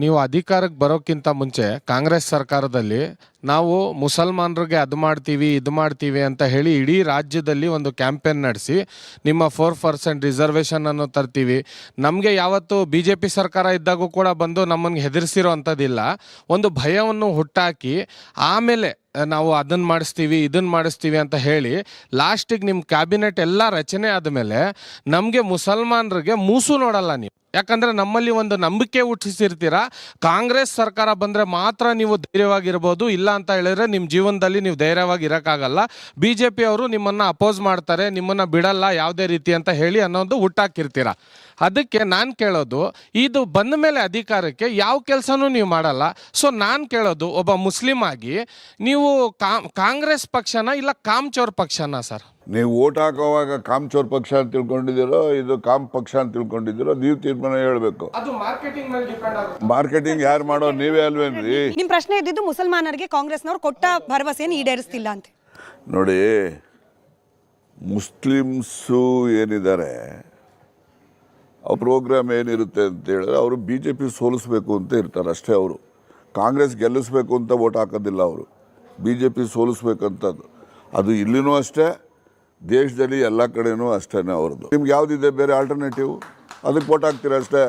ನೀವು ಅಧಿಕಾರಕ್ಕೆ ಬರೋಕ್ಕಿಂತ ಮುಂಚೆ ಕಾಂಗ್ರೆಸ್ ಸರ್ಕಾರದಲ್ಲಿ ನಾವು ಮುಸಲ್ಮಾನರಿಗೆ ಅದು ಮಾಡ್ತೀವಿ ಇದು ಮಾಡ್ತೀವಿ ಅಂತ ಹೇಳಿ ಇಡೀ ರಾಜ್ಯದಲ್ಲಿ ಒಂದು ಕ್ಯಾಂಪೇನ್ ನಡೆಸಿ ನಿಮ್ಮ 4% ರಿಸರ್ವೇಷನ್ ಅನ್ನು ತರ್ತೀವಿ. ನಮಗೆ ಯಾವತ್ತು BJP ಸರ್ಕಾರ ಇದ್ದಾಗೂ ಕೂಡ ಬಂದು ನಮ್ಮನ್ನು ಹೆದರಿಸಿರೋ ಅಂಥದ್ದಿಲ್ಲ. ಒಂದು ಭಯವನ್ನು ಹುಟ್ಟಾಕಿ ಆಮೇಲೆ ನಾವು ಅದನ್ನು ಮಾಡಿಸ್ತೀವಿ ಇದನ್ನು ಮಾಡಿಸ್ತೀವಿ ಅಂತ ಹೇಳಿ ಲಾಸ್ಟಿಗೆ ನಿಮ್ಮ ಕ್ಯಾಬಿನೆಟ್ ಎಲ್ಲ ರಚನೆ ಆದಮೇಲೆ ನಮಗೆ ಮುಸಲ್ಮಾನರಿಗೆ ಮೂಸು ನೋಡಲ್ಲ ನೀವು. ಯಾಕಂದರೆ ನಮ್ಮಲ್ಲಿ ಒಂದು ನಂಬಿಕೆ ಹುಟ್ಟಿಸಿರ್ತೀರ, ಕಾಂಗ್ರೆಸ್ ಸರ್ಕಾರ ಬಂದರೆ ಮಾತ್ರ ನೀವು ಧೈರ್ಯವಾಗಿರ್ಬೋದು, ಇಲ್ಲ ಅಂತ ಹೇಳಿದ್ರೆ ನಿಮ್ಮ ಜೀವನದಲ್ಲಿ ನೀವು ಧೈರ್ಯವಾಗಿ ಇರೋಕ್ಕಾಗಲ್ಲ. BJP ಅವರು ನಿಮ್ಮನ್ನು ಅಪೋಸ್ ಮಾಡ್ತಾರೆ, ನಿಮ್ಮನ್ನು ಬಿಡಲ್ಲ ಯಾವುದೇ ರೀತಿ ಅಂತ ಹೇಳಿ ಅನ್ನೋದು ಹುಟ್ಟಾಕಿರ್ತೀರ. ಅದಕ್ಕೆ ನಾನು ಕೇಳೋದು, ಇದು ಬಂದ ಮೇಲೆ ಅಧಿಕಾರಕ್ಕೆ ಯಾವ ಕೆಲಸನೂ ನೀವು ಮಾಡಲ್ಲ. ಸೊ ನಾನು ಕೇಳೋದು, ಒಬ್ಬ ಮುಸ್ಲಿಂ ಆಗಿ ನೀವು ಕಾಂಗ್ರೆಸ್ ಪಕ್ಷನ ಇಲ್ಲ ಕಾಮ್ಚೋರ್ ಪಕ್ಷನ ಸರ್? ನೀವು ಓಟ್ ಹಾಕೋವಾಗ ಕಾಮ್ಚೋರ್ ಪಕ್ಷ ಅಂತ ತಿಳ್ಕೊಂಡಿದ್ದೀರೋ ಇದು ಕಾಮ್ ಪಕ್ಷ ಅಂತ ತಿಳ್ಕೊಂಡಿದ್ದೀರೋ ನೀವು ತೀರ್ಮಾನ ಹೇಳ್ಬೇಕು. ಅದು ಮಾರ್ಕೆಟಿಂಗ್ ಮೇಲೆ ಡಿಪೆಂಡ್ ಆಗುತ್ತೆ. ಮಾರ್ಕೆಟಿಂಗ್ ಯಾರು ಮಾಡೋ ನೀವೇ ಅಲ್ವೇನ್ರಿ? ನಿಮ್ ಪ್ರಶ್ನೆ ಇದ್ದಿದ್ದು ಮುಸಲ್ಮಾನರಿಗೆ ಕಾಂಗ್ರೆಸ್ನವ್ರು ಕೊಟ್ಟ ಭರವಸೆಯನ್ನು ಈಡೇರಿಸ್ತಿಲ್ಲ ಅಂತ. ನೋಡಿ, ಮುಸ್ಲಿಮ್ಸು ಏನಿದ್ದಾರೆ ಅವ್ರ ಪ್ರೋಗ್ರಾಮ್ ಏನಿರುತ್ತೆ ಅಂತ ಹೇಳಿದ್ರೆ ಅವರು BJP ಸೋಲಿಸ್ಬೇಕು ಅಂತ ಇರ್ತಾರೆ ಅಷ್ಟೇ. ಅವರು ಕಾಂಗ್ರೆಸ್ ಗೆಲ್ಲಿಸ್ಬೇಕು ಅಂತ ಓಟ್ ಹಾಕೋದಿಲ್ಲ. ಅವರು BJP ಸೋಲಿಸ್ಬೇಕಂತದ್ದು. ಅದು ಇಲ್ಲಿನೂ ಅಷ್ಟೇ, ದೇಶದಲ್ಲಿ ಎಲ್ಲ ಕಡೆನೂ ಅಷ್ಟೇ ಅವ್ರದ್ದು. ನಿಮ್ಗೆ ಯಾವುದಿದೆ ಬೇರೆ ಆಲ್ಟರ್ನೇಟಿವ್? ಅದಕ್ಕೆ ಓಟ್ ಹಾಕ್ತೀರ ಅಷ್ಟೇ.